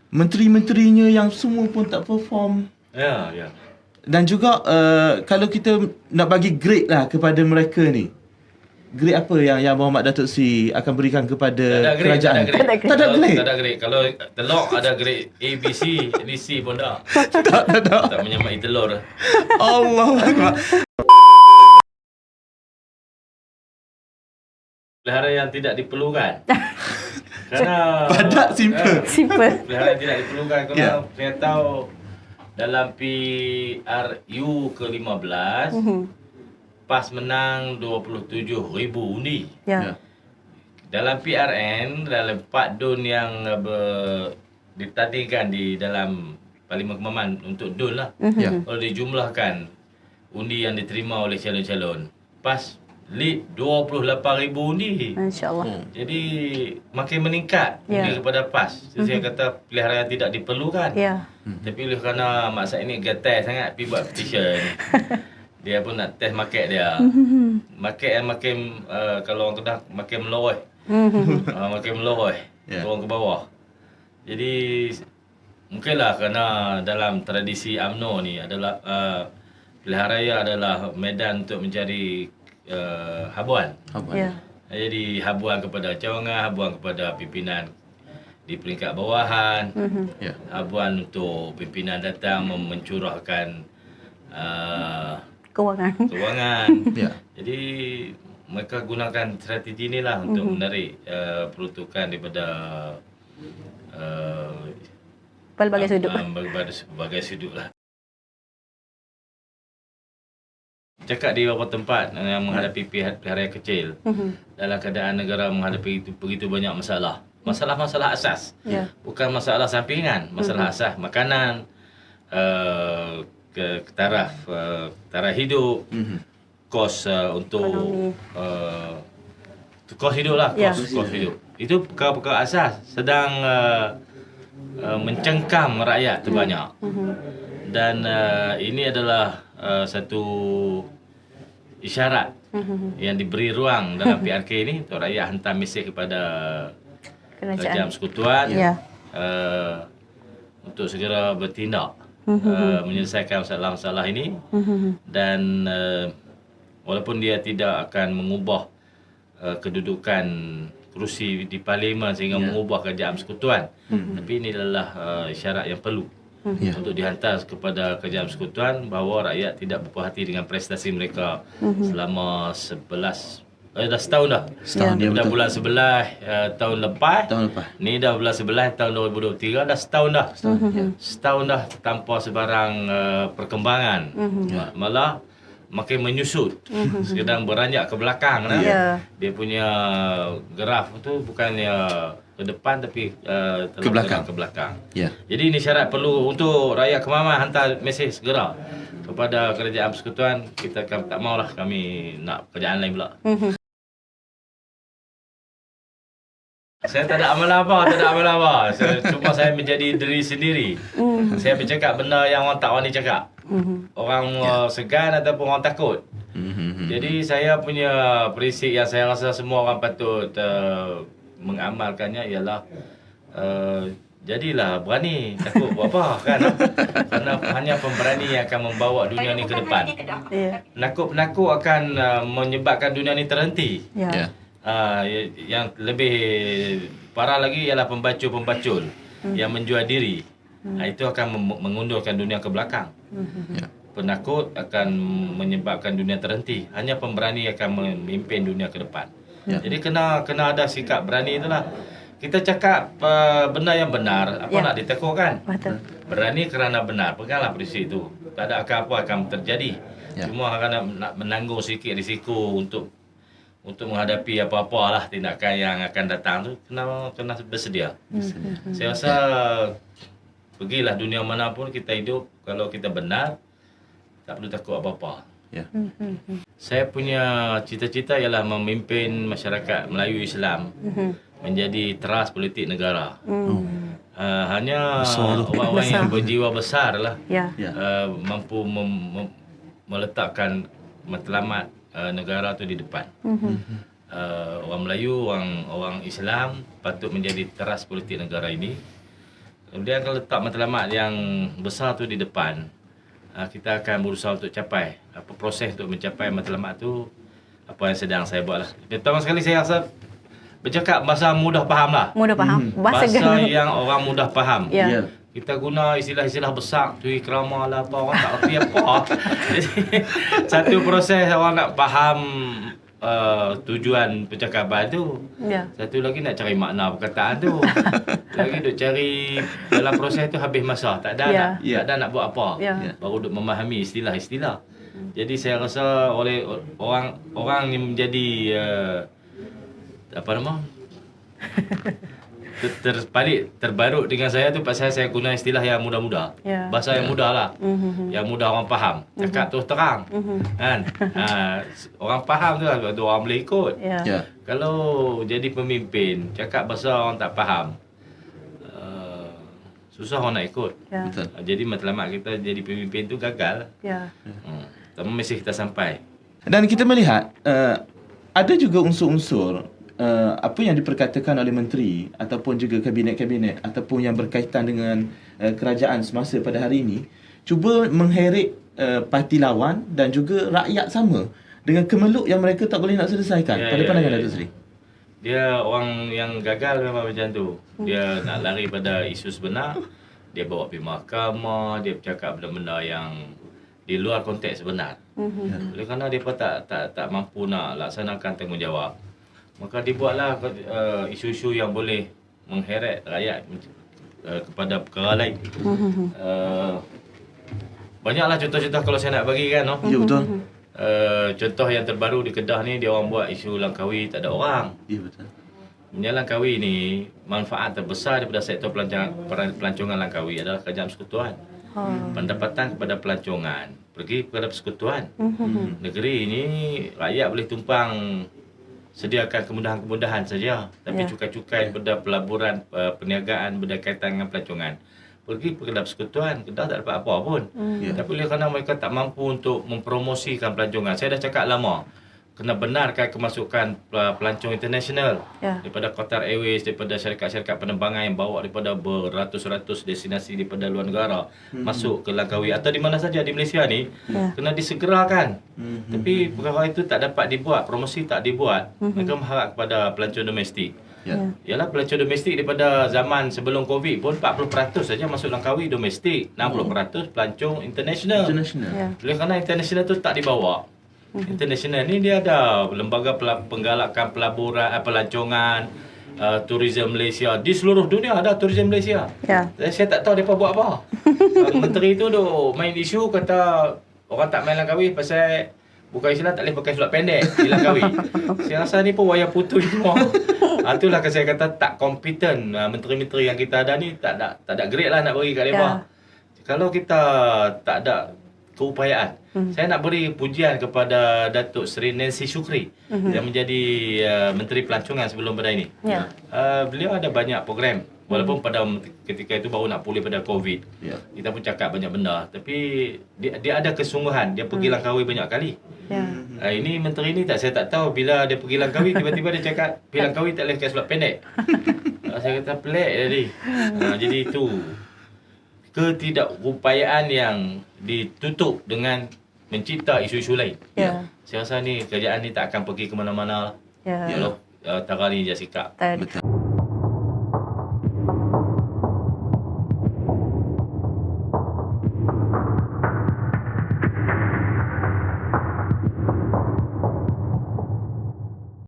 menteri-menterinya yang semua pun tak perform. Ya. Dan juga kalau kita nak bagi grade lah kepada mereka ni, grade apa yang Muhammad Datuk Seri akan berikan kepada kerajaan? Tak ada grade. Kalau telur ada grade A, B, C, D, C pun tak. Tak menyamai telur. Allah Akbar. Pelihara yang tidak diperlukan. Kerana Padat, simple. pelihara yang tidak diperlukan. Kalau saya tahu dalam PRU ke-15 PAS menang 27,000 undi. Ya. Dalam PRN, dalam 4 DUN yang ditandingkan di dalam Parlimen Kemaman untuk DUN lah. Ya. Kalau dijumlahkan undi yang diterima oleh calon-calon, PAS lead 28,000 undi. Masya-Allah. Jadi makin meningkat undi kepada PAS. Jadi saya kata pelihara yang tidak diperlukan. Ya. Tapi oleh kerana Mak Said ni getai sangat pergi buat petition. Dia pun nak test market dia. Market yang makin kalau orang Kedah makin meloreh. Makin meloreh turun ke bawah. Jadi mungkinlah kerana dalam tradisi UMNO ni adalah pilihan raya adalah medan untuk mencari habuan. Ya. Jadi habuan kepada cawangan, habuan kepada pimpinan di peringkat bawahan, habuan untuk pimpinan datang mencurahkan kewangan. Jadi mereka gunakan strategi inilah untuk menarik peruntukan daripada berbagai sudut. Berbagai sudut lah. Cakap di beberapa tempat yang menghadapi pelihara kecil, dalam keadaan negara menghadapi begitu banyak masalah. Masalah-masalah asas, bukan masalah sampingan, masalah asas, makanan, taraf hidup, kos untuk kos hidup lah, kos hidup. Itu perkara-perkara asas sedang mencengkam rakyat terbanyak. Dan ini adalah satu isyarat yang diberi ruang dalam PRK ini untuk rakyat hantar mesej kepada Kerajaan Persekutuan untuk segera bertindak menyelesaikan masalah-masalah ini. Dan walaupun dia tidak akan mengubah kedudukan kerusi di Parlimen sehingga mengubah Kerajaan Persekutuan, tapi ini adalah isyarat yang perlu untuk dihantar kepada Kerajaan Persekutuan bahawa rakyat tidak berpuas hati dengan prestasi mereka selama dah setahun dah. Dah bulan 11 tahun lepas. Ni dah bulan 11 tahun 2023, dah setahun dah. Setahun dah tanpa sebarang perkembangan. Malah makin menyusut. Sedang beranjak ke belakang dah. Dia punya graf tu bukannya ke depan tapi ke belakang. Jadi ini syarat perlu untuk rakyat Kemaman hantar mesej segera kepada Kerajaan Persekutuan. Kita tak maulah kami nak kerjaan lain pula. Saya tak ada amalan apa. Cuma saya menjadi diri sendiri. Saya bercakap benda yang orang tak berani cakap. Orang segan ataupun orang takut. Jadi saya punya prinsip yang saya rasa semua orang patut mengamalkannya ialah jadilah berani, takut buat apa kan. Kerana hanya pemberani yang akan membawa dunia ni ke depan. Penakut-penakut akan menyebabkan dunia ni terhenti. Yang lebih parah lagi ialah pembacul-pembacul yang menjual diri. Itu akan mengundurkan dunia ke belakang. Penakut akan menyebabkan dunia terhenti. Hanya pemberani akan memimpin dunia ke depan. Jadi kena ada sikap berani itulah. Kita cakap benda yang benar, apa nak ditakutkan? Berani kerana benar. Peganglah prinsip itu. Tak ada apa-apa akan terjadi. Cuma akan nak menanggung sikit risiko untuk menghadapi apa-apalah tindakan yang akan datang tu, kena bersedia. Saya rasa pergilah dunia manapun kita hidup, kalau kita benar tak perlu takut apa-apa. Saya punya cita-cita ialah memimpin masyarakat Melayu Islam menjadi teras politik negara. Hanya orang-orang yang berjiwa besar lah mampu meletakkan matlamat negara tu di depan. Orang Melayu, orang Islam patut menjadi teras politik negara ini. Dia akan letak matlamat yang besar tu di depan. Kita akan berusaha untuk capai apa proses untuk mencapai matlamat tu, apa yang sedang saya buat lah. Pertama sekali saya rasa bercakap bahasa mudah faham lah. Mudah faham. Bahasa yang orang mudah faham. Ya. Kita guna istilah-istilah besar tu, krama lah apa, orang tak erti apa. Jadi satu proses orang nak faham tujuan percakapan tu. Ya. Satu lagi nak cari makna perkataan tu. Lagi duk cari dalam proses tu habis masa. Tak ada nak buat apa. Baru duk memahami istilah-istilah. Jadi saya rasa oleh orang yang menjadi apa nama? Terbarut dengan saya tu pasal saya guna istilah yang mudah-mudah. Bahasa yang mudah lah. Yang mudah orang faham. Cakap terus terang. Kan? Orang faham tu lah, orang boleh ikut. Kalau jadi pemimpin, cakap bahasa orang tak faham, susah orang nak ikut. Jadi matlamat kita jadi pemimpin tu gagal. Tapi mesti kita sampai. Dan kita melihat ada juga unsur-unsur apa yang diperkatakan oleh menteri ataupun juga kabinet-kabinet ataupun yang berkaitan dengan kerajaan semasa pada hari ini cuba mengheret parti lawan dan juga rakyat sama dengan kemeluk yang mereka tak boleh nak selesaikan. Pada pandangan Datuk Seri, dia orang yang gagal memang macam tu. Dia nak lari pada isu sebenar, dia bawa pergi mahkamah, dia bercakap benda-benda yang di luar konteks sebenar. Oleh kerana dia pun tak mampu nak laksanakan tanggungjawab, maka dibuatlah isu-isu yang boleh mengheret rakyat kepada perkara lain. Banyaklah contoh-contoh kalau saya nak bagi kan. Ya, betul. Contoh yang terbaru di Kedah ni, dia orang buat isu Langkawi tak ada orang. Ya, betul. Langkawi ni manfaat terbesar daripada sektor pelancongan Langkawi adalah kerajaan persekutuan. Pendapatan kepada pelancongan pergi kepada persekutuan. Negeri ini rakyat boleh tumpang sediakan kemudahan-kemudahan saja, tapi cukai-cukai daripada pelaburan, perniagaan berkaitan dengan pelancongan pergi kepada persekutuan. Kedah tak dapat apa pun. Tapi oleh kerana mereka tak mampu untuk mempromosikan pelancongan. Saya dah cakap lama, kena benarkan kemasukan pelancong international daripada Qatar Airways, daripada syarikat-syarikat penerbangan yang bawa daripada beratus-ratus destinasi daripada luar negara masuk ke Langkawi atau di mana saja di Malaysia ni, kena disegerakan. Tapi perkara itu tak dapat dibuat, promosi tak dibuat. Mereka mengharap kepada pelancong domestik. Ialah pelancong domestik daripada zaman sebelum Covid pun 40% saja masuk Langkawi domestik, 60% pelancong international. Oleh kerana international tu tak dibawa. International ni dia ada lembaga penggalakan pelaburan, pelancongan, tourism Malaysia. Di seluruh dunia ada tourism Malaysia. Saya tak tahu mereka buat apa. Menteri tu duk main isu kata orang tak main Langkawi pasal bukan Islam tak boleh pakai seluar pendek di Langkawi. Saya rasa ni pun wayang putu semua. Itulah saya kata tak kompeten. Menteri-menteri yang kita ada ni tak ada grade lah nak bagi kat mereka. Kalau kita tak ada keupayaan. Saya nak beri pujian kepada Datuk Seri Nancy Shukri yang menjadi Menteri Pelancongan sebelum pada ini. Beliau ada banyak program. Walaupun pada ketika itu baru nak pulih pada Covid. Kita pun cakap banyak benda. Tapi dia ada kesungguhan. Dia pergi Langkawi banyak kali. Ini menteri ni saya tak tahu bila dia pergi Langkawi tiba-tiba dia cakap pergi Langkawi tak boleh pakai seluar pendek. Saya kata pelik tadi. Jadi itu ketidakupayaan yang ditutup dengan mencipta isu-isu lain. Saya rasa ni kerajaan ni tak akan pergi ke mana-mana. Kalau Tara ni dia sikap. Betul.